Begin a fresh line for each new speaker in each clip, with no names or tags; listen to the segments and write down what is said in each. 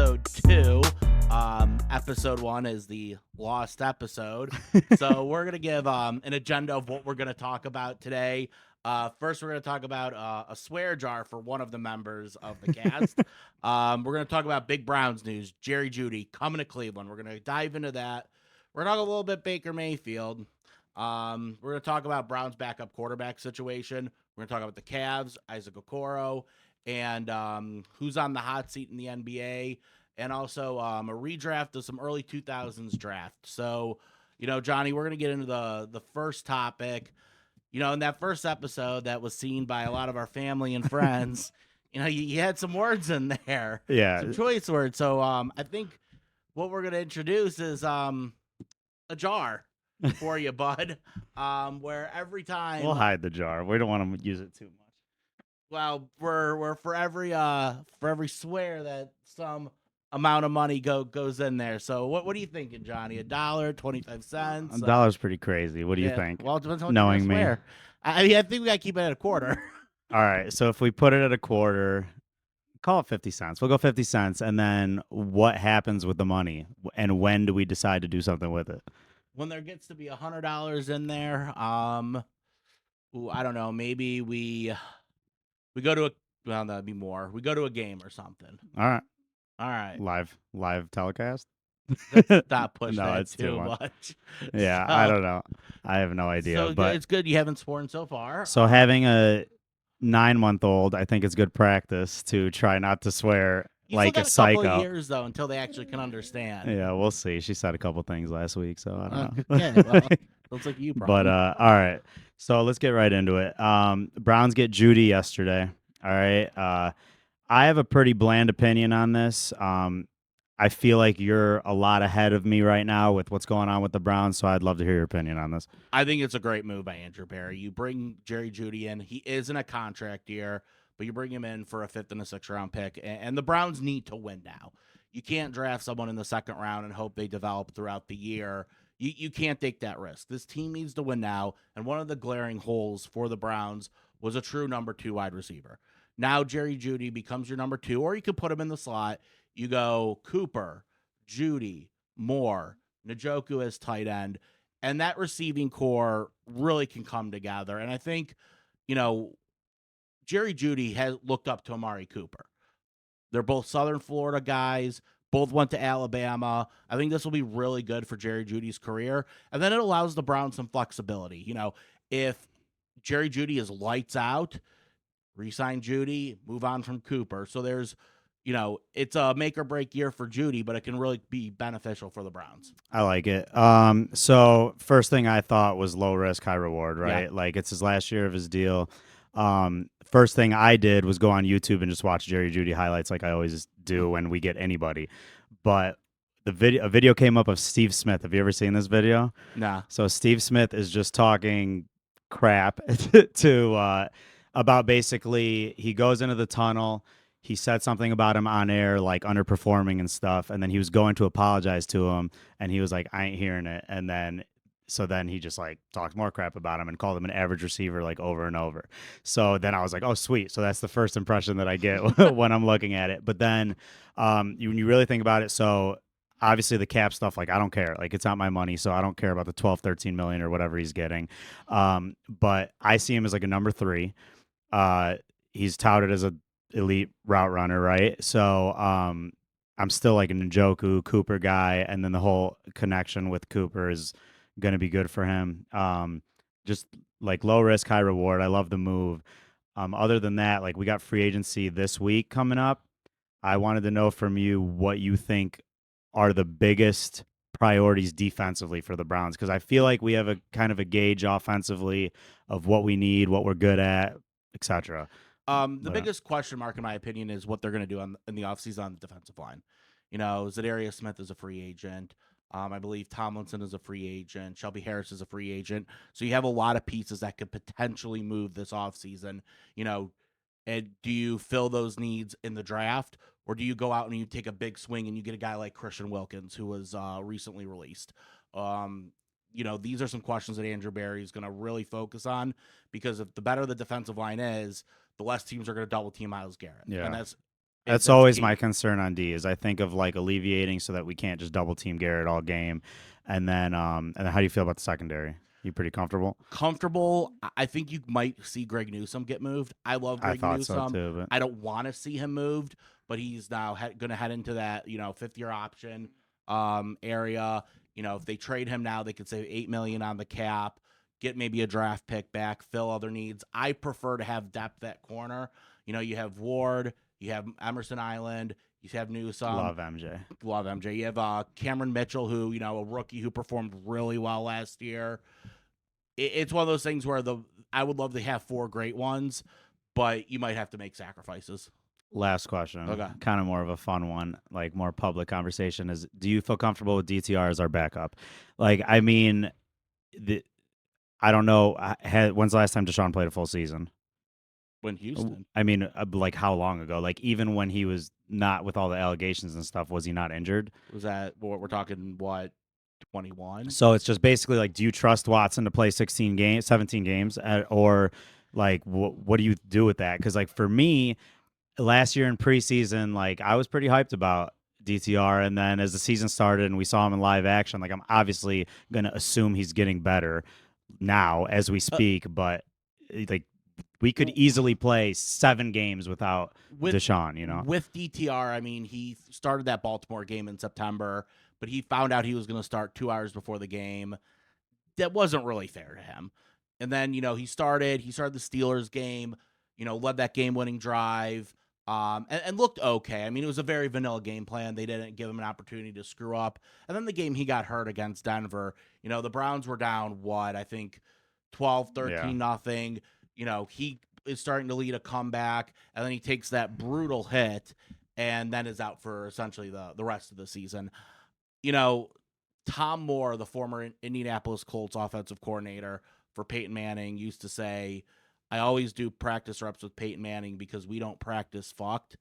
episode 2. Episode 1 is the lost episode. So we're going to give an agenda of what we're going to talk about today. First, we're going to talk about a swear jar for one of the members of the cast. We're going to talk about big Browns news. Jerry Jeudy coming to Cleveland. We're going to dive into that. We're going to talk a little bit Baker Mayfield. We're going to talk about Browns backup quarterback situation. We're going to talk about the Cavs, Isaac Okoro, and who's on the hot seat in the NBA, and also a redraft of some early 2000s draft. So, Johnny, we're going to get into the first topic. In that first episode that was seen by a lot of our family and friends, you had some words in there.
Yeah.
Some choice words. So I think what we're going to introduce is a jar for you, bud, where every time...
We'll hide the jar. We don't want to use it too much.
Well, we're for every swear that some amount of money goes in there. So what are you thinking, Johnny? $1, 25 cents?
$1's pretty crazy. What do you think?
Well, it depends on what
knowing
you
me.
swear. I think we got to keep it at a quarter.
All right. So if we put it at a quarter, call it 50 cents. We'll go 50 cents. And then what happens with the money? And when do we decide to do something with it?
When there gets to be $100 in there, I don't know. Maybe we go to that'd be more. We go to a game or something.
All
right.
Live telecast?
Stop pushing
No,
that
it's
too
too
much.
Yeah,
So,
I don't know. I have no idea.
So
but
it's good you haven't sworn so far.
So having a 9-month-old, I think it's good practice to try not to swear like a
still got
psycho.
a couple of years though until they actually can understand.
Yeah, we'll see. She said a couple things last week, so I don't know.
Okay, well, looks like you probably.
But all right. So let's get right into it. Browns get Jeudy yesterday. All right. I have a pretty bland opinion on this. I feel like you're a lot ahead of me right now with what's going on with the Browns, so I'd love to hear your opinion on this.
I think it's a great move by Andrew Berry. You bring Jerry Jeudy in. He is in a contract year, but you bring him in for a 5th and a 6th round pick, and the Browns need to win now. You can't draft someone in the 2nd round and hope they develop throughout the year. You can't take that risk. This team needs to win now, and one of the glaring holes for the Browns was a true number 2 wide receiver. Now Jerry Jeudy becomes your number 2, or you could put him in the slot. You go Cooper, Jeudy, Moore, Njoku as tight end, and that receiving core really can come together. And I think, Jerry Jeudy has looked up to Amari Cooper. They're both Southern Florida guys, both went to Alabama. I think this will be really good for Jerry Jeudy's career. And then it allows the Browns some flexibility. If Jerry Jeudy is lights out, re-sign Jeudy, move on from Cooper. So there's, it's a make or break year for Jeudy, but it can really be beneficial for the Browns.
I like it. So first thing I thought was low risk, high reward, right?
Yeah.
Like it's his last year of his deal. First thing I did was go on YouTube and just watch Jerry Jeudy highlights like I always do when we get anybody. But a video came up of Steve Smith. Have you ever seen this video?
Nah.
So Steve Smith is just talking crap to about basically he goes into the tunnel. He said something about him on air, like underperforming and stuff. And then he was going to apologize to him. And he was like, I ain't hearing it. And then he just like talked more crap about him and called him an average receiver like over and over. So then I was like, oh, sweet. So that's the first impression that I get when I'm looking at it. But then when you really think about it, so obviously the cap stuff, like I don't care. Like it's not my money, so I don't care about the 12, 13 million or whatever he's getting. But I see him as like a number 3. He's touted as a elite route runner, right? So I'm still like a Njoku Cooper guy, and then the whole connection with Cooper is going to be good for him. Just like low risk, high reward. I love the move. Other than that, like we got free agency this week coming up. I wanted to know from you what you think are the biggest priorities defensively for the Browns, because I feel like we have a kind of a gauge offensively of what we need, what we're good at, etc.
The biggest question mark, in my opinion, is what they're going to do in the offseason on the defensive line. Zadarius Smith is a free agent. I believe Tomlinson is a free agent. Shelby Harris is a free agent. So you have a lot of pieces that could potentially move this offseason. And do you fill those needs in the draft, or do you go out and you take a big swing and you get a guy like Christian Wilkins, who was recently released? These are some questions that Andrew Berry is going to really focus on, because if the better the defensive line is, the less teams are going to double team Myles Garrett.
Yeah.
And that's
That's always my concern on D. Is I think of like alleviating so that we can't just double team Garrett all game, and then how do you feel about the secondary? You pretty comfortable?
Comfortable. I think you might see Greg Newsome get moved. I love
I
Greg
thought so
Newsome.
too, but
I don't want to see him moved, but he's now going to head into that fifth-year option area. If they trade him now, they could save $8 million on the cap, get maybe a draft pick back, fill other needs. I prefer to have depth at corner. You have Ward, you have Emerson Island, you have Newsome.
love MJ.
Love MJ. You have Cameron Mitchell, who a rookie who performed really well last year. It's one of those things where I would love to have 4 great ones, but you might have to make sacrifices.
Last question.
Okay.
Kind of more of a fun one, like more public conversation is, do you feel comfortable with DTR as our backup? Like, I mean, I don't know. When's the last time Deshaun played a full season?
When Houston.
I mean, like how long ago? Like even when he was not with all the allegations and stuff, was he not injured?
Was that what we're talking? What 21?
So it's just basically like, do you trust Watson to play 17 games, or like what do you do with that? Because like for me, last year in preseason, like I was pretty hyped about DTR, and then as the season started and we saw him in live action, like I'm obviously gonna assume he's getting better now as we speak, but like we could easily play 7 games without Deshaun,
With DTR, I mean, he started that Baltimore game in September, but he found out he was going to start 2 hours before the game. That wasn't really fair to him. And then, he started the Steelers game, led that game-winning drive, and looked okay. I mean, it was a very vanilla game plan. They didn't give him an opportunity to screw up. And then the game he got hurt against Denver, the Browns were down, I think 12, 13, nothing. He is starting to lead a comeback, and then he takes that brutal hit and then is out for essentially the rest of the season. Tom Moore, the former Indianapolis Colts offensive coordinator for Peyton Manning, used to say, I always do practice reps with Peyton Manning because we don't practice fucked,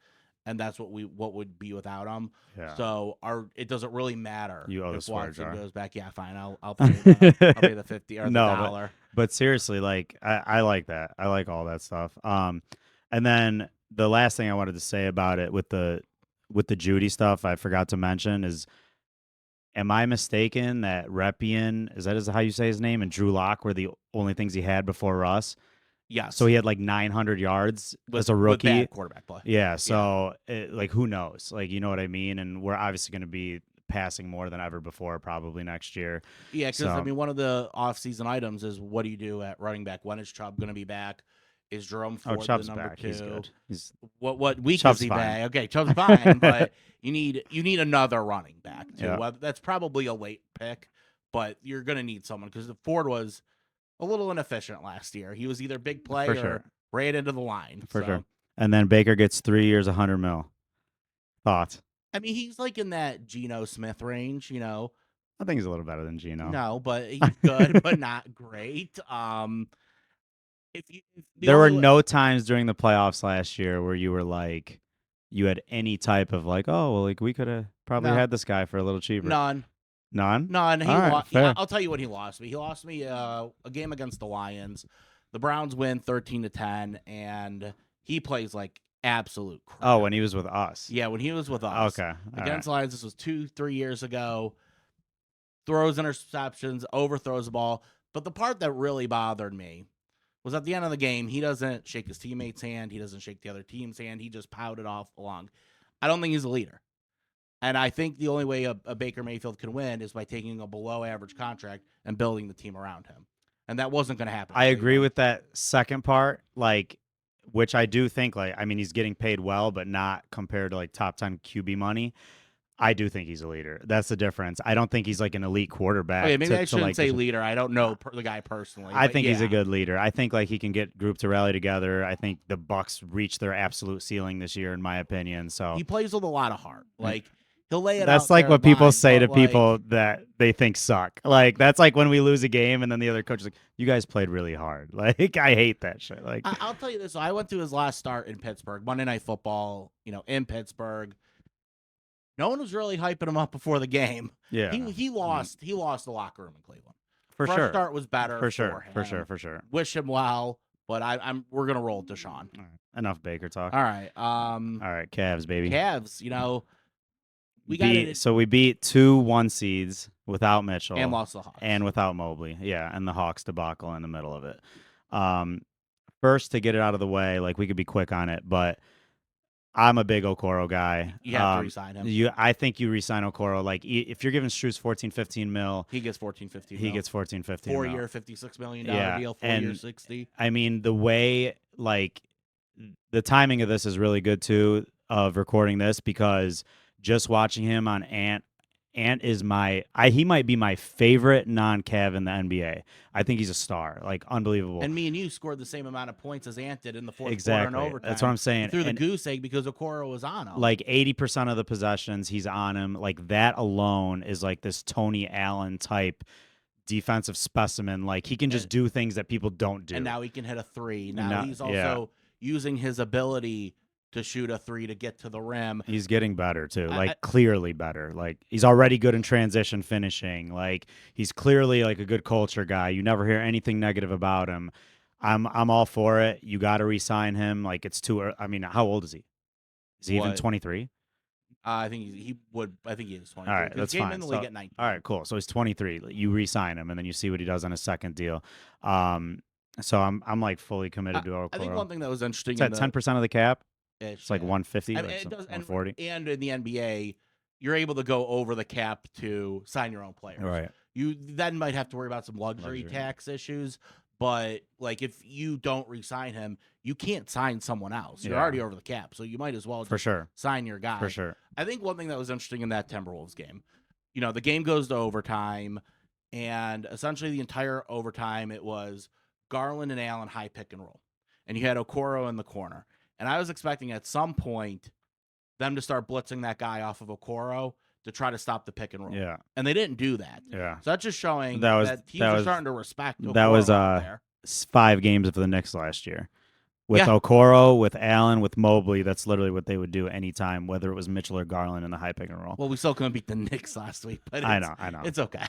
and that's what would be without him.
Yeah.
So it doesn't really matter if Watson goes back. Yeah, fine. I'll pay the 50 or the dollar.
But seriously, like I like that. I like all that stuff. And then the last thing I wanted to say about it with the Judy stuff, I forgot to mention is, am I mistaken that Reppian, is that how you say his name, and Drew Lock were the only things he had before Russ?
Yeah.
So he had like 900 yards as a rookie.
With bad quarterback play.
Yeah. So like, who knows? Like, you know what I mean? And we're obviously going to be passing more than ever before probably next year.
Yeah, because I mean, one of the offseason items is, what do you do at running back? When is Chubb going to be back? Is Jerome Ford the number
back.
2?
He's good.
What week
Chubb's
is he
fine.
back? Okay, Chubb's fine, but you need another running back too.
Yeah.
Well, that's probably a late pick, but you're going to need someone because Ford was a little inefficient last year. He was either big play or right into the line.
For sure. And then Baker gets 3 years, $100 million. Thoughts?
I mean, he's like in that Geno Smith range,
I think he's a little better than Geno.
No, but he's good, but not great.
There were no times during the playoffs last year where you were like, you had any type of like, oh, well, like we could have probably had this guy for a little cheaper.
None.
He
Lost. I'll tell you what he lost me. He lost me a game against the Lions. The Browns win 13-10, and he plays like absolute crap.
Oh, when he was with us.
Yeah, when he was with us.
Okay.
Against the Lions, this was 2-3 years ago. Throws interceptions, overthrows the ball. But the part that really bothered me was at the end of the game, he doesn't shake his teammate's hand. He doesn't shake the other team's hand. He just pouted off along. I don't think he's a leader. And I think the only way a Baker Mayfield can win is by taking a below-average contract and building the team around him. And that wasn't going to happen.
I agree with that second part, like, which I do think, like, I mean, he's getting paid well, but not compared to, like, top 10 QB money. I do think he's a leader. That's the difference. I don't think he's like an elite quarterback.
Okay, maybe I shouldn't say leader. I don't know the guy personally.
I think he's a good leader. I think like he can get group to rally together. I think the Bucs reached their absolute ceiling this year, in my opinion. So
he plays with a lot of heart. Like he'll lay it out.
That's like what people say to people that they think suck. Like that's like when we lose a game and then the other coach is like, "You guys played really hard." Like I hate that shit. Like
I'll tell you this. I went to his last start in Pittsburgh, Monday Night Football. In Pittsburgh. No one was really hyping him up before the game.
Yeah,
he lost. He lost the locker room in Cleveland.
For
Fresh
sure.
start was better
For sure.
him.
For sure.
Wish him well. but we're gonna roll with Deshaun.
All right. Enough Baker talk.
All right.
All right, Cavs, baby.
Cavs. We got it
So we beat 2 1 seeds without Mitchell
and lost the Hawks
and without Mobley. Yeah, and the Hawks debacle in the middle of it. First, to get it out of the way, like we could be quick on it, but I'm a big Okoro guy.
You have to resign him.
I think you resign Okoro. Like if you're giving Strus 14, 15 mil,
He gets 14, 15
he
mil.
gets 14, 15
4
mil.
year, $56 million
Yeah,
deal, 4
and
year, 60.
I mean, the way like the timing of this is really good too of recording this because just watching him on Ant is he might be my favorite non-Cav in the NBA. I think he's a star, like unbelievable.
And me and you scored the same amount of points as Ant did in the fourth quarter
Exactly.
and overtime.
That's what I'm saying.
He threw the goose egg because Okoro was on him.
Like 80% of the possessions, he's on him. Like that alone is like this Tony Allen type defensive specimen. Like he can just do things that people don't do.
And now he can hit a three. Now he's also using his ability to shoot a three to get to the rim.
He's getting better too, like clearly better. Like he's already good in transition finishing. Like he's clearly like a good culture guy. You never hear anything negative about him. I'm all for it. You got to re-sign him. Like it's too. I mean, how old is he? Is he even 23?
I think he would. I think he is 23.
All right, that's fine.
In the league at 19.
All right, cool. So he's 23. You re-sign him, and then you see what he does on a second deal. So I'm like fully committed to Okoro.
I think one thing that was interesting.
It's at 10% of the cap.
It's
like 150,
I mean,
like
it does,
140.
And in the NBA, you're able to go over the cap to sign your own players.
Right.
You then might have to worry about some luxury tax issues. But like if you don't re-sign him, you can't sign someone else. You're already over the cap, so you might as well just sign your guy.
For sure.
I think one thing that was interesting in that Timberwolves game, the game goes to overtime, and essentially the entire overtime it was Garland and Allen high pick and roll, and you had Okoro in the corner. And I was expecting at some point them to start blitzing that guy off of Okoro to try to stop the pick and roll.
Yeah.
And they didn't do that.
Yeah.
So that's just showing that teams are starting to respect Okoro
that was
there.
5 games of the Knicks last year. With Okoro, with Allen, with Mobley, that's literally what they would do anytime, whether it was Mitchell or Garland in the high pick and roll.
Well, we still couldn't beat the Knicks last week, but
I know.
It's okay.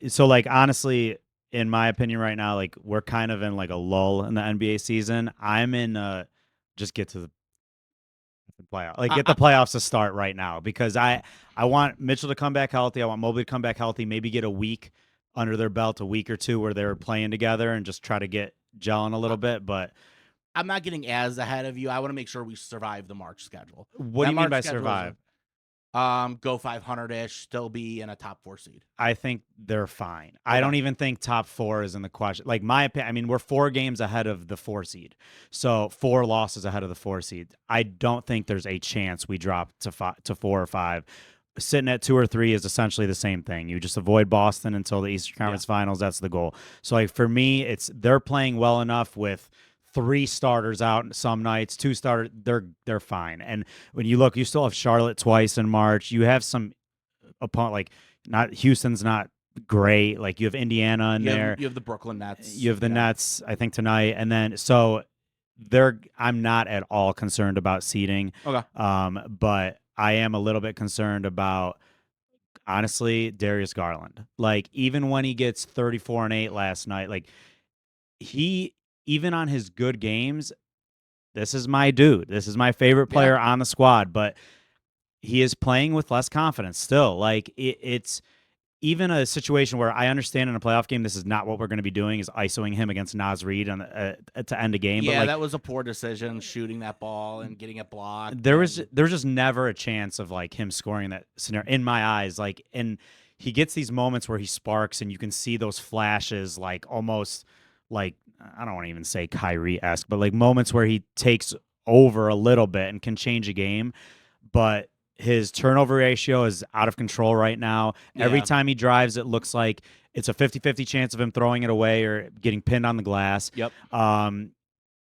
So like honestly, in my opinion right now, like we're kind of in like a lull in the NBA season. I'm in just get to the playoff. Like get the playoffs to start right now because I want Mitchell to come back healthy. I want Mobley to come back healthy, maybe get a week under their belt, a week or two where they're playing together and just try to get gelling a little bit, but
I'm not getting as ahead of you. I want to make sure we survive the March schedule.
What do you mean by survive?
Go 500-ish, still be in a top 4 seed.
I think they're fine. Okay. I don't even think top 4 is in the question. Like my opinion, I mean, we're 4 games ahead of the 4 seed. So 4 losses ahead of the 4 seed. I don't think there's a chance we drop to 4 or 5. Sitting at 2 or 3 is essentially the same thing. You just avoid Boston until the Eastern Conference Finals. That's the goal. So like for me, they're playing well enough with 3 starters out some nights, 2 starters, they're fine. And when you look, you still have Charlotte twice in March. You have some opponent like not Houston's not great. Like you have Indiana in there.
You have the Brooklyn Nets.
You have the Nets, I think tonight, and then so I'm not at all concerned about seeding.
Okay.
But I am a little bit concerned about honestly Darius Garland. Like even when he gets 34 and 8 last night, like even on his good games, this is my dude. This is my favorite player on the squad, but he is playing with less confidence still. Like it's even a situation where I understand in a playoff game, this is not what we're going to be doing is ISOing him against Naz Reid to end a game.
Yeah,
but like,
that was a poor decision, shooting that ball and getting it blocked.
There was just never a chance of like him scoring that scenario in my eyes. Like, and he gets these moments where he sparks and you can see those flashes, like almost like, I don't want to even say Kyrie-esque, but like moments where he takes over a little bit and can change a game. But his turnover ratio is out of control right now. Yeah. Every time he drives, it looks like it's a 50-50 chance of him throwing it away or getting pinned on the glass.
Yep.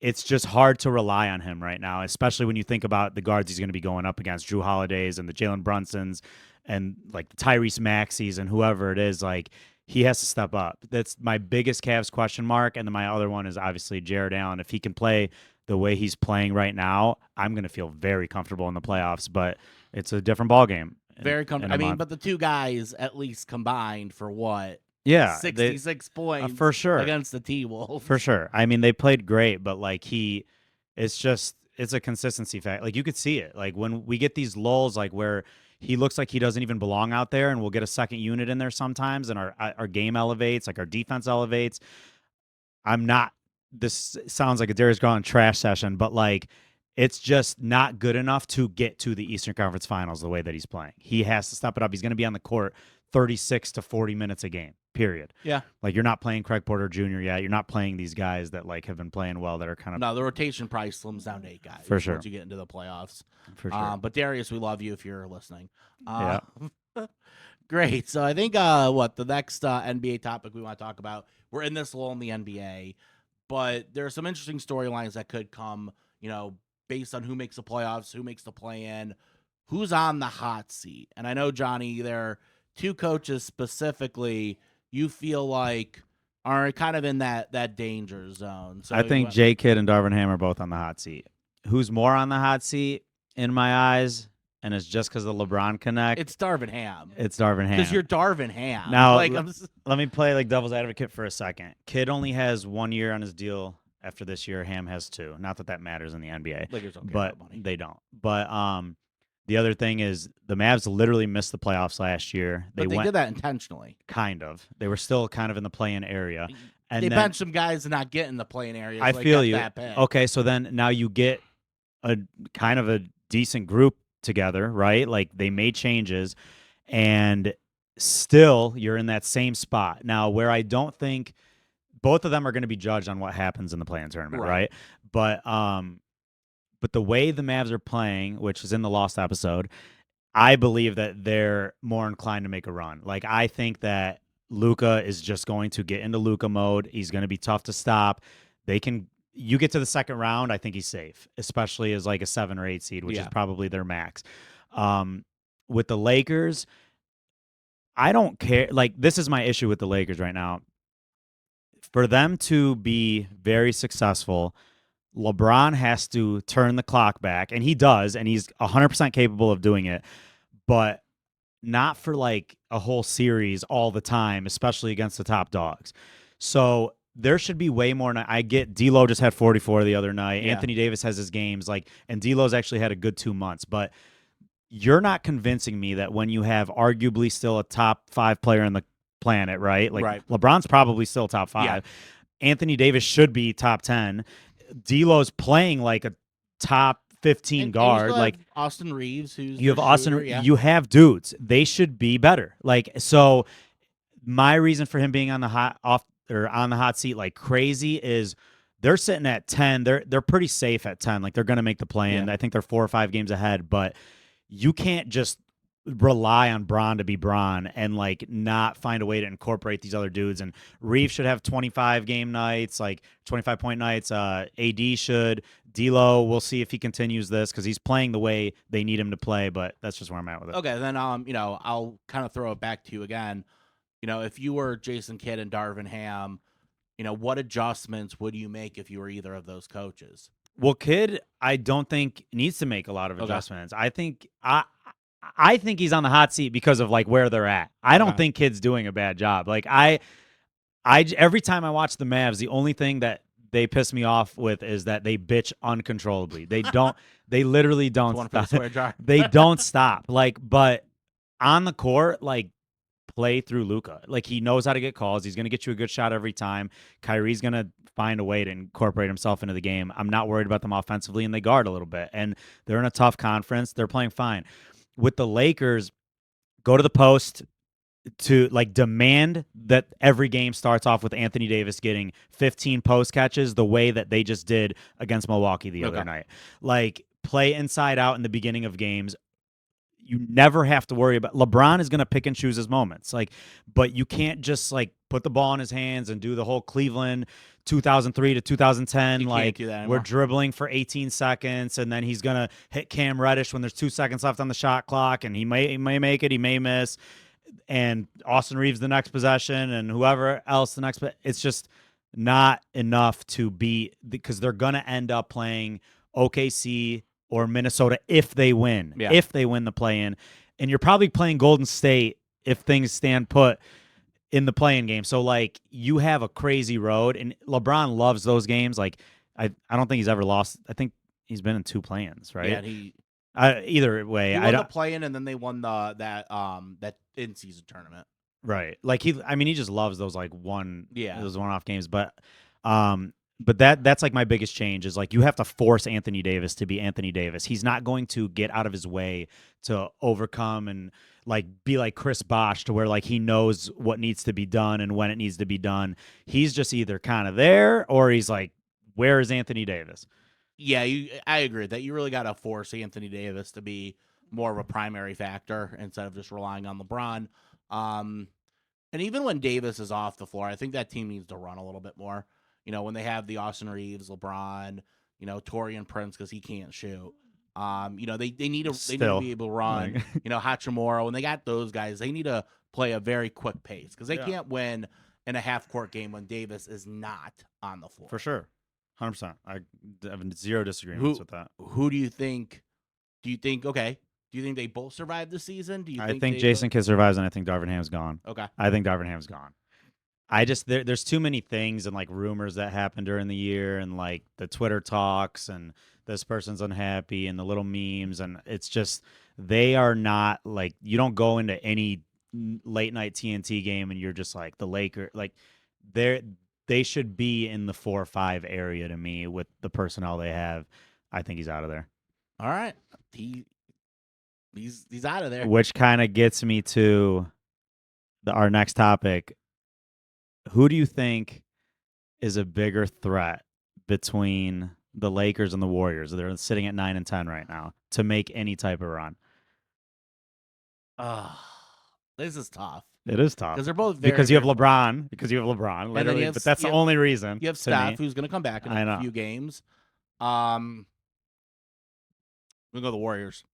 It's just hard to rely on him right now, especially when you think about the guards he's going to be going up against, Drew Holidays and the Jalen Brunsons and like the Tyrese Maxeys and whoever it is. Like, he has to step up. That's my biggest Cavs question mark. And then my other one is obviously Jared Allen. If he can play the way he's playing right now, I'm going to feel very comfortable in the playoffs. But it's a different ballgame.
Very comfortable. I mean, but the two guys at least combined for what?
Yeah,
66 points
for sure.
against the T-Wolves.
For sure. I mean, they played great, but like it's a consistency fact. Like you could see it. Like when we get these lulls, like where he looks like he doesn't even belong out there, and we'll get a second unit in there sometimes, and our game elevates, like our defense elevates. I'm not. This sounds like a Darius Garland trash session, but like it's just not good enough to get to the Eastern Conference Finals the way that he's playing. He has to step it up. He's going to be on the court 36 to 40 minutes a game. Period.
Yeah.
Like you're not playing Craig Porter Jr. yet. You're not playing these guys that like have been playing well that are kind of
No, the rotation probably slims down to 8 guys
for sure
once you get into the playoffs.
For sure.
But Darius, we love you if you're listening.
Yeah.
Great. So I think the next NBA topic we want to talk about, we're in this lull in the NBA, but there are some interesting storylines that could come, based on who makes the playoffs, who makes the play-in, who's on the hot seat. And I know, Johnny, there are 2 coaches specifically you feel like are kind of in that danger zone. So
I think J. Kidd and Darvin Ham are both on the hot seat. Who's more on the hot seat in my eyes? And it's just because of the LeBron connect.
It's Darvin Ham.
It's Darvin Ham.
Because you're Darvin Ham.
Now, let me play like devil's advocate for a second. Kidd only has 1 year on his deal after this year. Ham has 2. Not that matters in the NBA.
Lakers don't care
but
about money.
They don't. But the other thing is the Mavs literally missed the playoffs last year.
They did that intentionally.
Kind of. They were still kind of in the play-in area. And
they
then,
benched some guys to not get in the play-in area.
I feel you. Okay, so then now you get a kind of a decent group together, right? Like they made changes, and still you're in that same spot. Now, where I don't think both of them are going to be judged on what happens in the play-in tournament, right? But the way the Mavs are playing, which is in the lost episode, I believe that they're more inclined to make a run. Like I think that Luka is just going to get into Luka mode. He's going to be tough to stop. You get to the second round, I think he's safe, especially as like a 7 or 8 seed, which is probably their max. With the Lakers, I don't care. Like this is my issue with the Lakers right now. For them to be very successful, LeBron has to turn the clock back, and he does, and he's 100% capable of doing it, but not for like a whole series all the time, especially against the top dogs. So there should be way more. I get D'Lo just had 44 the other night. Yeah. Anthony Davis has his games, and D'Lo's actually had a good 2 months, but you're not convincing me that when you have arguably still a top 5 player on the planet, right? LeBron's probably still top 5. Yeah. Anthony Davis should be top 10. D'Lo's playing like a top 15 guard,
like Austin Reeves, who's
you have Austin. Yeah. You have dudes. They should be better. So, my reason for him being on the hot seat like crazy is they're sitting at 10. They're pretty safe at 10. Like they're going to make the play-in. Yeah. I think they're 4 or 5 games ahead. But you can't just rely on Bron to be Bron and like not find a way to incorporate these other dudes. And Reeves should have 25 game nights, like 25 point nights. AD should. D'Lo, we'll see if he continues this because he's playing the way they need him to play. But that's just where I'm at with it.
Okay, then I'll kind of throw it back to you again. If you were Jason Kidd and Darvin Ham, what adjustments would you make if you were either of those coaches?
Well, Kidd, I don't think needs to make a lot of adjustments. Okay. I think he's on the hot seat because of like where they're at. I don't think Kidd's doing a bad job. Like I every time I watch the Mavs, the only thing that they piss me off with is that they bitch uncontrollably. They don't. They literally don't stop. They don't stop. But on the court, play through Luka. He knows how to get calls. He's going to get you a good shot every time. Kyrie's going to find a way to incorporate himself into the game. I'm not worried about them offensively, and they guard a little bit. And they're in a tough conference. They're playing fine. With the Lakers, go to the post to demand that every game starts off with Anthony Davis getting 15 post catches the way that they just did against Milwaukee the other night. Play inside out in the beginning of games. You never have to worry about LeBron is going to pick and choose his moments. But you can't just put the ball in his hands and do the whole Cleveland 2003 to 2010.
You can't do that anymore.
We're dribbling for 18 seconds and then he's going to hit Cam Reddish when there's 2 seconds left on the shot clock and he may make it, he may miss. And Austin Reeves the next possession and whoever else the next. It's just not enough to beat because they're going to end up playing OKC or Minnesota if they win. If they win the play-in. And you're probably playing Golden State if things stand put in the playing game. So like you have a crazy road, and LeBron loves those games. Like I don't think he's ever lost. I think he's been in 2 play-ins,
Yeah,
right?
and he
Either way,
he
I
won the
don't.
play-in, and then they won that in-season tournament.
Right. Like I mean, he just loves
Yeah.
those one-off games, but that's like my biggest change is like you have to force Anthony Davis to be Anthony Davis. He's not going to get out of his way to overcome and like be like Chris Bosh to where like he knows what needs to be done and when it needs to be done. He's just either kind of there or he's like, where is Anthony Davis?
Yeah, I agree that you really got to force Anthony Davis to be more of a primary factor instead of just relying on LeBron. Um, and even when Davis is off the floor, I think that team needs to run a little bit more. When they have the Austin Reeves, LeBron, Torian Prince because he can't shoot. They need to
Still,
be able to run.
like,
Hachimura. When they got those guys, they need to play a very quick pace because they
yeah,
can't win in a half court game when Davis is not on the floor.
for sure, 100%. I have zero disagreements
Who
with that.
who do you think? Do you think okay? Do you think they both survive the season? Do you
I
think
think
they
Jason Kidd survives, and I think Darvin Ham's gone.
okay?
I think Darvin Ham's gone. I just there's too many things and like rumors that happen during the year and like the Twitter talks and this person's unhappy and the little memes and it's just they are not like you don't go into any late night TNT game and you're just like the Lakers like they should be in the 4 or 5 area to me with the personnel they have. I think he's out of there.
All right, he's out of there.
Which kind of gets me to our next topic. Who do you think is a bigger threat between the Lakers and the Warriors? They're sitting at 9 and 10 right now to make any type of run.
Ah, this is tough
It is tough
because they're both very
because you have
very
LeBron. Because you have LeBron,
then
literally. But that's the only reason
you have
to
Steph
me.
who's going to come back in
I
a
know.
few games. I'm gonna go the Warriors.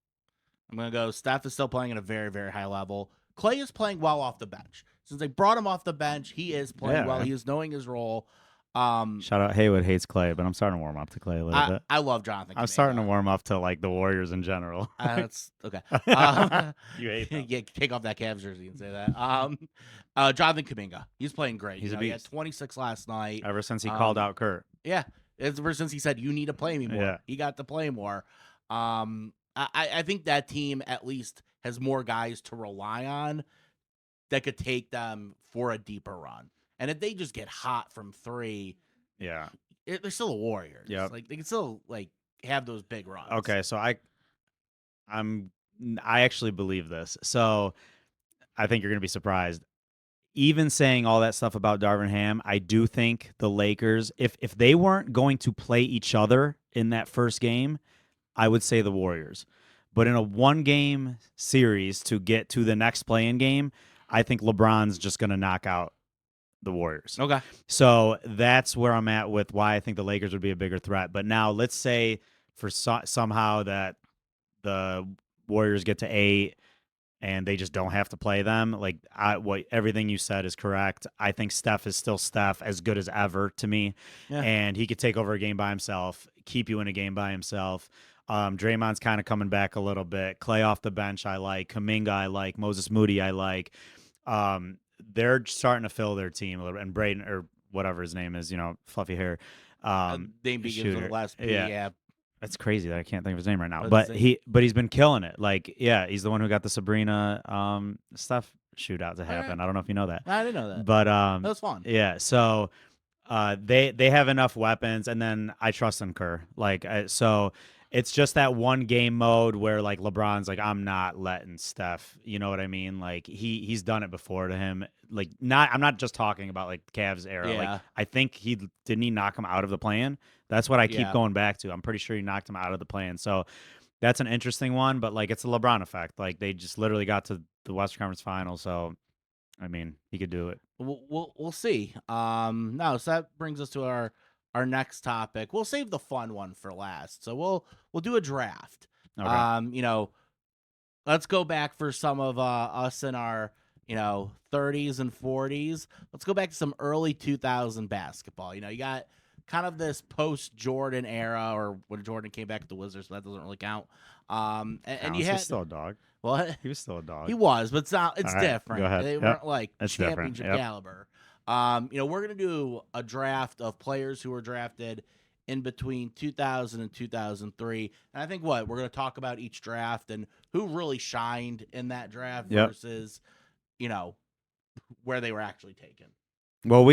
I'm gonna go. Steph is still playing at a very very high level. Clay is playing well off the bench. Since they brought him off the bench, he is playing
Yeah,
well.
man.
He is knowing his role.
Shout out Haywood hates Clay, but I'm starting to warm up to Clay a little bit.
I love Jonathan.
I'm starting to warm up to like the Warriors in general.
That's okay.
You hate them.
Yeah, take off that Cavs jersey and say that. Jonathan Kuminga, he's playing great.
He's a
He had
beast.
26 last night.
Ever since he called out Kurt.
Yeah, ever since he said you need to play me more,
Yeah.
he got to play more. I think that team at least has more guys to rely on that could take them for a deeper run. And if they just get hot from 3,
Yeah.
they're still the Warriors.
Yep.
Like they can still like have those big runs.
Okay, so I actually believe this. So I think you're going to be surprised. Even saying all that stuff about Darvin Ham, I do think the Lakers, if they weren't going to play each other in that first game, I would say the Warriors. But in a 1-game series to get to the next play-in game, I think LeBron's just going to knock out the Warriors.
Okay.
So that's where I'm at with why I think the Lakers would be a bigger threat. But now let's say for somehow that the Warriors get to 8 and they just don't have to play them. Like everything you said is correct. I think Steph is still Steph, as good as ever to me, and he could take over a game by himself, keep you in a game by himself. Draymond's kind of coming back a little bit. Clay off the bench, I like. Kuminga, I like. Moses Moody, I like. They're starting to fill their team a little, and Braden or whatever his name is, fluffy hair.
Name begins with the last P. Yeah.
That's crazy that I can't think of his name right now.
What's
But
his
he's been killing it. Like, yeah, he's the one who got the Sabrina stuff shootout to happen.
Alright.
I don't know if you know that.
I didn't know that.
But
That was fun.
yeah, so they have enough weapons, and then I trust in Kerr. Like, so it's just that 1-game mode where like LeBron's like, I'm not letting Steph. You know what I mean? Like he's done it before to him. Like I'm not just talking about like Cavs era.
Yeah.
Like I think didn't he knock him out of the plan? That's what I keep
Yeah.
going back to. I'm pretty sure he knocked him out of the plan. So that's an interesting one, but like it's a LeBron effect. Like they just literally got to the Western Conference Finals. So I mean, he could do it.
We'll see. No, so that brings us to our next topic. We'll save the fun one for last. So we'll do a draft.
Okay.
Let's go back for some of us in our 30s and 40s. Let's go back to some early 2000 basketball. You got kind of this post Jordan era, or when Jordan came back to the Wizards, so that doesn't really count. And you
Counts. He's
had
still a dog.
what
He was still a
he
dog.
was, but
All
it's
right, go
different.
ahead.
They
Yep,
weren't like
it's different.
championship
Yep.
caliber. We're gonna do a draft of players who were drafted in between 2000 and 2003, and I think we're gonna talk about each draft and who really shined in that draft
Yep.
versus you know where they were actually taken.
Well,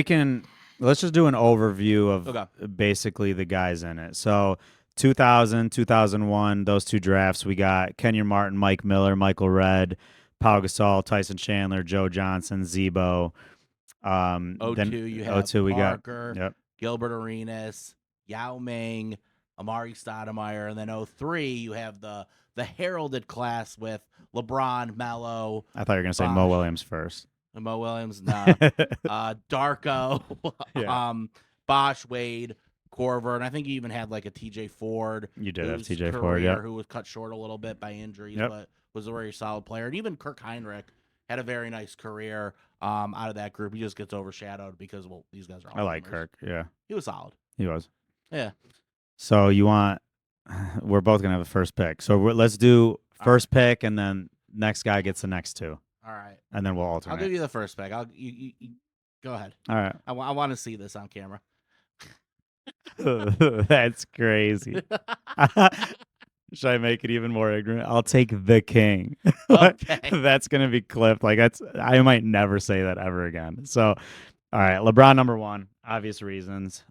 let's just do an overview of
Okay.
basically the guys in it. So 2000, 2001, those two drafts, we got Kenyon Martin, Mike Miller, Michael Redd, Pau Gasol, Tyson Chandler, Joe Johnson, Zebo. Then
02, you have
02 we got,
Parker,
yep.
Gilbert Arenas, Yao Ming, Amari Stoudemire, and then 03, you have the heralded class with LeBron, Melo,
I thought you were going to say Mo
Bosh,
Williams first.
and Mo Williams, nah, Darko,
Yeah.
Bosh, Wade, Corver, and I think you even had like a TJ Ford.
You did have
whose
TJ Ford,
career,
yep.
who was cut short a little bit by injuries,
Yep.
but was a very solid player. And even Kirk Heinrich had a very nice career out of that group. He just gets overshadowed because, well, these guys are all
I like
Famers.
Kirk, yeah.
He was solid.
He was.
Yeah.
So we're both going to have a first pick. So let's do first pick, and then next guy gets the next two.
All right.
And then we'll alternate.
I'll give you the first pick. You go ahead.
All right.
I want to see this on camera.
That's crazy. Should I make it even more ignorant? I'll take the king.
Okay.
That's going to be clipped. Like I might never say that ever again. So, all right, LeBron number 1, obvious reasons.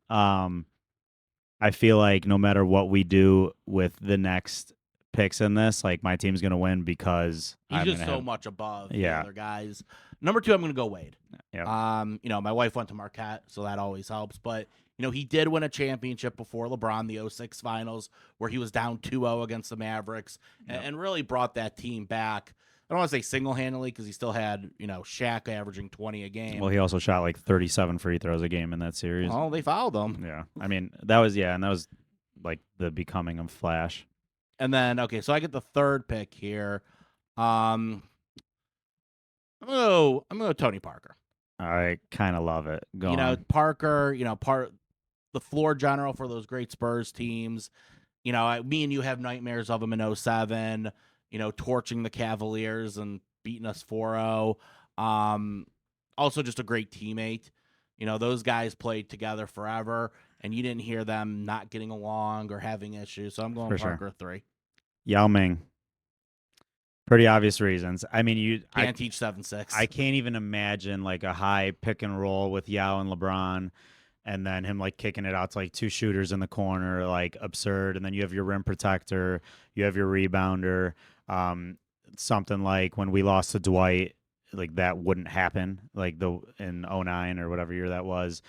I feel like no matter what we do with the next picks in this, like my team's going to win because
he's
I'm
just
gonna
so
have,
much above the
Yeah.
other guys. Number 2, I'm going to go Wade.
Yep.
My wife went to Marquette, so that always helps. But he did win a championship before LeBron, the 06 finals, where he was down 2-0 against the Mavericks,
Yep.
and really brought that team back. I don't want to say single-handedly because he still had, Shaq averaging 20 a game.
Well, he also shot like 37 free throws a game in that series.
Oh, they fouled him.
Yeah. I mean, that was like the becoming of Flash.
And then, okay, so I get the third pick here. I'm gonna go Tony Parker.
I kind of love it. Go on.
Parker, the floor general for those great Spurs teams. Me and you have nightmares of him in 07, torching the Cavaliers and beating us 4-0. Also just a great teammate. Those guys played together forever, and you didn't hear them not getting along or having issues. So I'm going
For sure.
Parker 3.
Yao Ming. Pretty obvious reasons. I mean, you
can't teach 7-6.
I can't even imagine like a high pick and roll with Yao and LeBron, and then him like kicking it out to like 2 shooters in the corner, like absurd. And then you have your rim protector, you have your rebounder. Something like when we lost to Dwight, like that wouldn't happen. Like in 09 or whatever year that was.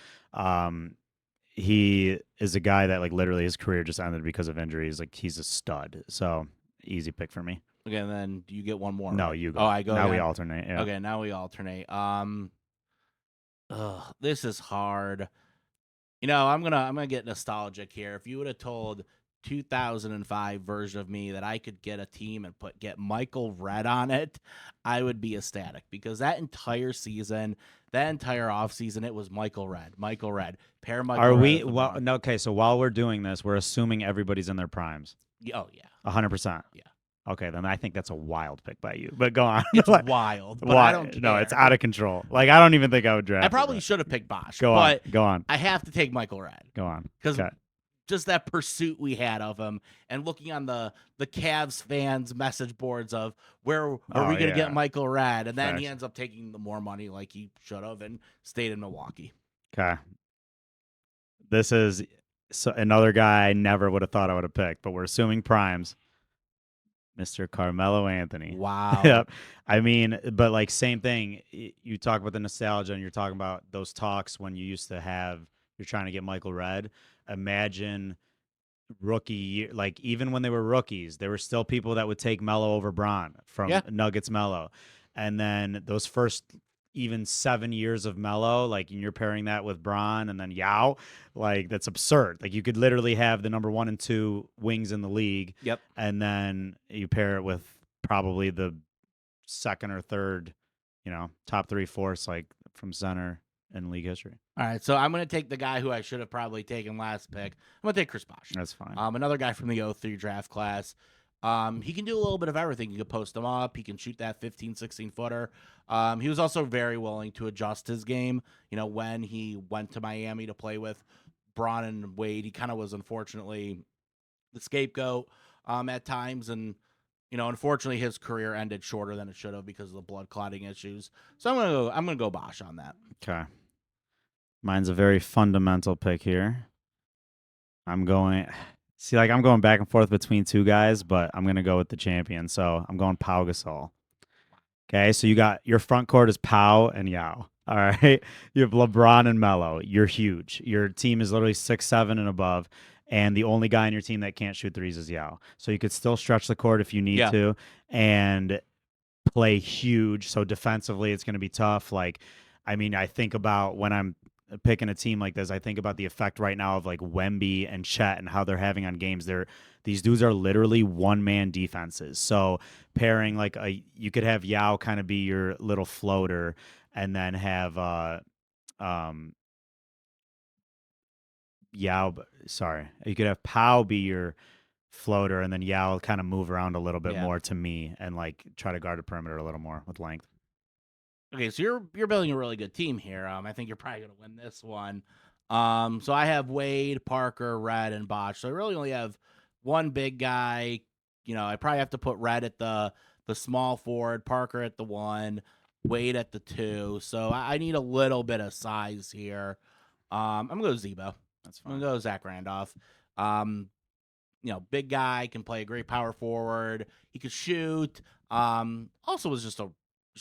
He is a guy that like literally his career just ended because of injuries. Like he's a stud. So easy pick for me.
Okay, and then you get one more.
No,
right?
you go.
Oh, I go.
Now
again?
we alternate. Yeah.
Okay, now we alternate. This is hard. I'm gonna get nostalgic here. If you would have told 2005 version of me that I could get a team and get Michael Redd on it, I would be ecstatic because that entire season, that entire offseason, it was Michael Redd. Pair Michael
Are
Redd
we?
with
Well,
LeBron.
no. Okay, so while we're doing this, we're assuming everybody's in their primes.
Oh yeah,
100%.
Yeah.
Okay, then I think that's a wild pick by you. But go on.
it's wild. But I don't care.
No, it's out of control. Like I don't even think I would draft.
I probably
it.
should have picked Bosh.
Go
but
on. Go on.
I have to take Michael Redd.
Go on.
Because
Okay.
just that pursuit we had of him, and looking on the Cavs fans' message boards of where are we going to get Michael Redd, and then he ends up taking the more money like he should have and stayed in Milwaukee.
Okay. This is another guy I never would have thought I would have picked, but we're assuming primes. Mr. Carmelo Anthony.
Wow.
Yep. I mean, but like same thing. You talk about the nostalgia, and you're talking about those talks when you used to have. You're trying to get Michael Redd. Imagine rookie year, like even when they were rookies, there were still people that would take Melo over Bron from Nuggets Melo, and then those first even 7 years of Melo, like you're pairing that with Bron and then Yao, like that's absurd. Like you could literally have the number 1 and 2 wings in the league.
Yep.
And then you pair it with probably the second or third, top 3/4 like from center. in league history.
All right, so I'm going to take the guy who I should have probably taken last pick. I'm going to take Chris Bosh.
That's fine.
Another guy from the 03 draft class. He can do a little bit of everything. You can post him up. He can shoot that 15, 16-footer. He was also very willing to adjust his game. When he went to Miami to play with Braun and Wade, he kind of was unfortunately the scapegoat at times. And, unfortunately, his career ended shorter than it should have because of the blood clotting issues. So I'm gonna go Bosh on that.
Okay. Mine's a very fundamental pick here. I'm going back and forth between two guys, but I'm going to go with the champion. So I'm going Pau Gasol. Okay, so you got your front court is Pau and Yao. All right, you have LeBron and Melo. You're huge. Your team is literally 6'7" and above, and the only guy on your team that can't shoot threes is Yao. So you could still stretch the court if you need to, and play huge. So defensively, it's going to be tough. I think about when I'm picking a team like this, I think about the effect right now of like Wemby and Chet and how they're having on games. These dudes are literally one-man defenses. So pairing you could have Yao kind of be your little floater, and then have you could have Pau be your floater, and then Yao kind of move around a little bit more to me, and try to guard the perimeter a little more with length.
Okay, so you're building a really good team here. I think you're probably going to win this one. So I have Wade, Parker, Red, and Bosh. So I really only have one big guy. I probably have to put Red at the small forward, Parker at the 1, Wade at the 2. So I need a little bit of size here. I'm going to go Zebo.
That's fine.
I'm going to go Zach Randolph. Big guy, can play a great power forward. He could shoot. Also was just a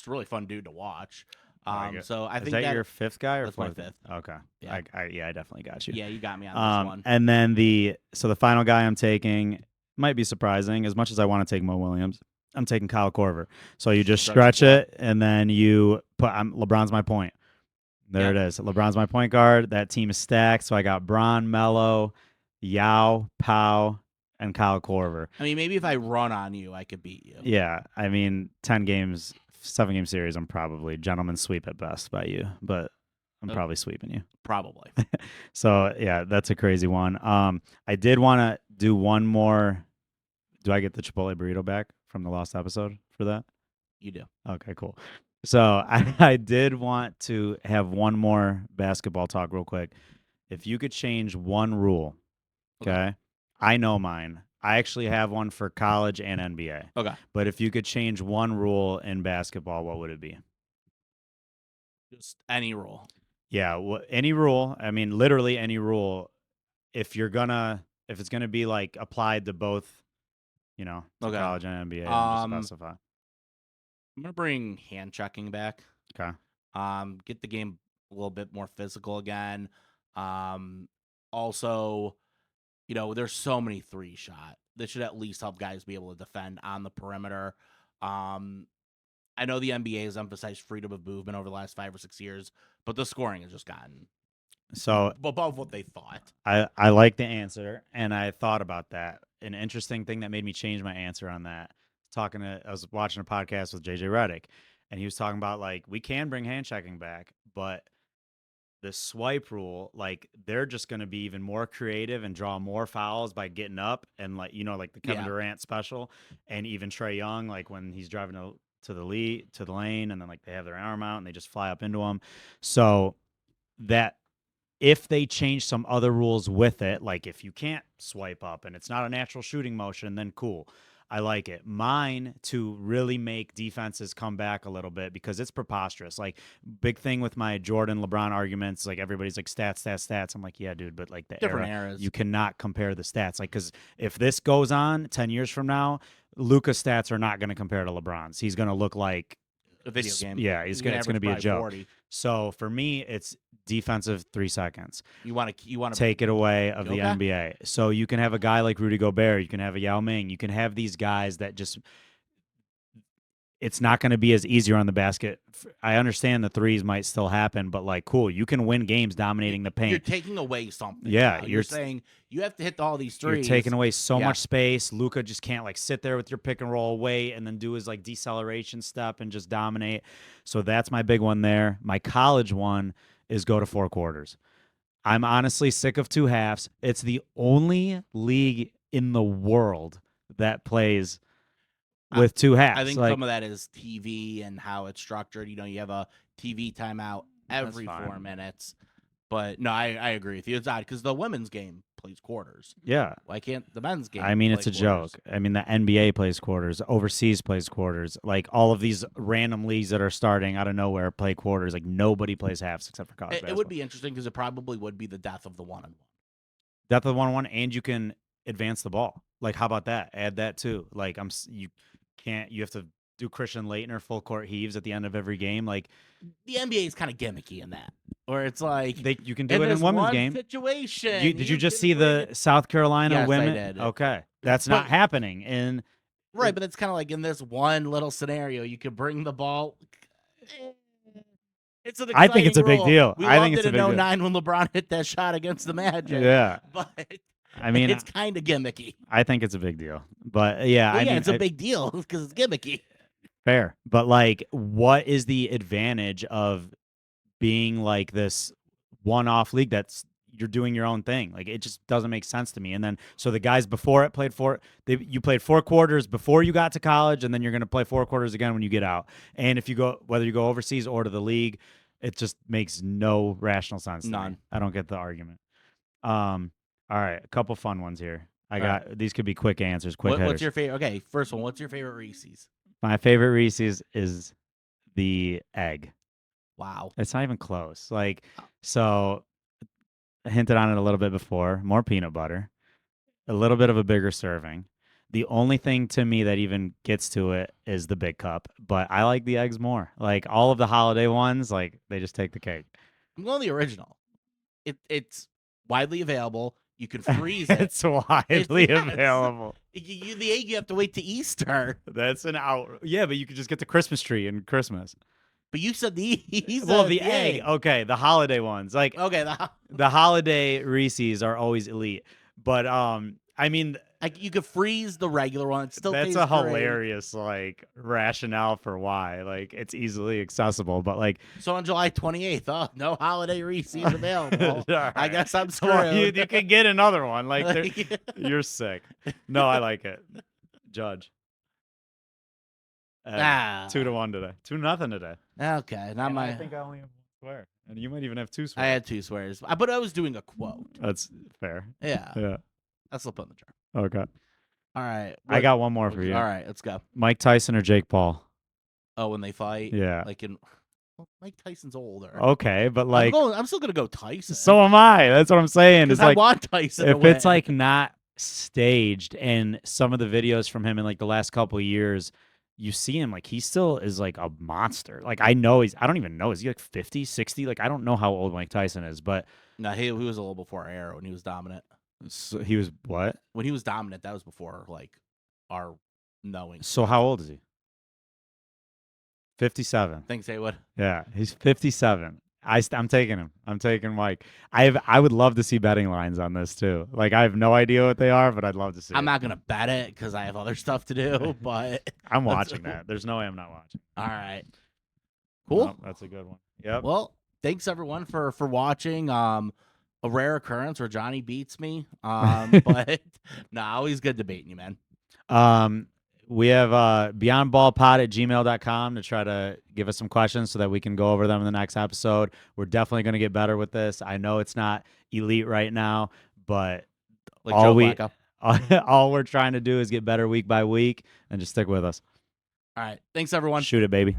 really fun dude to watch. So I think
that your fifth guy or
that's
fourth?
my fifth.
Okay.
Yeah.
I definitely got you.
Yeah, you got me on this one.
And then the final guy I'm taking might be surprising. As much as I want to take Mo Williams, I'm taking Kyle Korver. So you just stretch it, and then you put LeBron's my point. There it is. LeBron's my point guard. That team is stacked. So I got Bron, Melo, Yao, Pau, and Kyle Korver.
Maybe if I run on you, I could beat you.
Yeah. 10 games, 7-game series, I'm probably gentleman's sweep at best by you, but I'm probably sweeping you.
Probably.
So, yeah, that's a crazy one. I did want to do one more. Do I get the Chipotle burrito back from the lost episode for that?
You do.
Okay, cool. So I did want to have one more basketball talk real quick. If you could change one rule, okay? I know mine. I actually have one for college and NBA.
Okay.
But if you could change one rule in basketball, what would it be?
Just any rule.
Yeah, any rule. Literally any rule. If it's gonna be applied to both, to college and NBA, just specify.
I'm gonna bring hand checking back.
Okay.
Get the game a little bit more physical again. Also, there's so many 3-shot. That should at least help guys be able to defend on the perimeter. I know the NBA has emphasized freedom of movement over the last 5 or 6 years, but the scoring has just gotten above what they thought.
I like the answer, and I thought about that. An interesting thing that made me change my answer on that. I was watching a podcast with JJ Redick, and he was talking about we can bring hand checking back, but the swipe rule, they're just going to be even more creative and draw more fouls by getting up, and the Kevin Durant special, and even Trae Young, when he's driving to the lane, and then they have their arm out and they just fly up into him. So that if they change some other rules with it, if you can't swipe up and it's not a natural shooting motion, then cool. I like it. Mine to really make defenses come back a little bit, because it's preposterous. Big thing with my Jordan LeBron arguments, everybody's stats. I'm yeah, dude, but the
different eras.
You cannot compare the stats. Because if this goes on 10 years from now, Luka's stats are not going to compare to LeBron's. He's going to look like
a video game.
Yeah, it's going to be a joke. 40. So for me, it's defensive 3 seconds.
You want to
take it away of the NBA. So you can have a guy like Rudy Gobert. You can have a Yao Ming. You can have these guys that just. It's not going to be as easier on the basket. I understand the threes might still happen, but cool, you can win games dominating the paint.
You're taking away something.
Yeah,
you're saying you have to hit all these threes.
You're taking away so much space. Luka just can't sit there with your pick and roll, wait, and then do his deceleration step and just dominate. So that's my big one there. My college one is go to 4 quarters. I'm honestly sick of 2 halves. It's the only league in the world that plays with 2 halves.
I think
like
some of that is TV and how it's structured. You have a TV timeout every 4 minutes. But no, I agree with you. It's odd because the women's game plays quarters.
Yeah.
Why can't the men's game?
I mean,
play
it's a
quarters?
joke. I mean, the NBA plays quarters, overseas plays quarters. Like all of these random leagues that are starting out of nowhere play quarters. Like nobody plays halves except for college
It
basketball.
would be interesting because it probably would be the death of the one-on-one.
Depth of 1-on-1, and you can advance the ball. Like, how about that? Add that too. Like, you have to do Christian Laettner full court heaves at the end of every game. Like,
the NBA is kind of gimmicky in that, where it's like
you can do it in women's game.
Situation.
Did you just see the South Carolina
yes,
women?
I did.
Okay, that's not happening. And
right, but it's kind of like in this one little scenario, you could bring the ball. It's an exciting
I think it's a big deal.
I think it's a big deal. 09 when LeBron hit that shot against the Magic.
Yeah,
but
I mean,
it's kind of gimmicky.
I think it's a big deal, but yeah,
I mean, it's a big deal because it's gimmicky.
Fair, but like, what is the advantage of being like this one-off league that's you're doing your own thing? Like, it just doesn't make sense to me. And then so the guys before it played you played 4 quarters before you got to college, and then you're going to play 4 quarters again when you get out. And if you go, whether you go overseas or to the league, it just makes no rational sense.
None.
I don't get the argument. All right, a couple fun ones here. These could be quick answers, quick hitters.
What's your favorite? Okay, first one. What's your favorite Reese's?
My favorite Reese's is the egg.
Wow.
It's not even close. Like, so I hinted on it a little bit before. More peanut butter, a little bit of a bigger serving. The only thing to me that even gets to it is the big cup, but I like the eggs more. Like all of the holiday ones, like they just take the cake.
I'm going the original. It's widely available. You can freeze it.
It's widely available.
The egg, you have to wait to Easter.
That's an hour. Yeah, but you could just get the Christmas tree and Christmas.
But you said the
egg. Okay, the holiday ones. Like,
okay,
the holiday Reese's are always elite. But I mean,
like, you could freeze the regular one. It still
that's
tastes
a
great.
hilarious like rationale for why. Like, it's easily accessible, but like,
so on July 28th, no holiday Reese's available.
Right.
I guess I'm screwed.
Well, you can get another one. Like, you're sick. No, I like it. Judge. 2-1 today. 2-0 today.
Okay, not
I think I only have 1 swear, and you might even have 2 swears.
I had 2 swears, but I was doing a quote.
That's fair.
Yeah.
Yeah.
That's slip on the jar.
Okay.
All right.
I got one more for you.
All right, let's go.
Mike Tyson or Jake Paul?
Oh, when they fight?
Yeah.
Mike Tyson's older.
Okay, but like,
I'm still gonna go Tyson.
So am I. That's what I'm saying. It's
I
like,
want Tyson.
if it's like not staged, and some of the videos from him in like the last couple of years, you see him like he still is like a monster. Like, I don't even know, is he like 50, 60? Like, I don't know how old Mike Tyson is, but
no, he was a little before our era when he was dominant.
So he was what?
When he was dominant, that was before like our knowing.
So how old is he? 57.
Thanks, Haywood.
Yeah, he's 57. I'm taking him. I'm taking Mike. I would love to see betting lines on this too. Like, I have no idea what they are, but I'd love to see.
I'm not gonna bet it because I have other stuff to do. But
I'm watching that. There's no way I'm not watching.
All right. Cool.
No, that's a good one. Yep.
Well, thanks everyone for watching. A rare occurrence where Johnny beats me. But always good debating you, man.
We have beyondballpod@gmail.com to try to give us some questions so that we can go over them in the next episode. We're definitely going to get better with this. I know it's not elite right now, but
Like
all we're trying to do is get better week by week, and just stick with us.
All right. Thanks, everyone.
Shoot it, baby.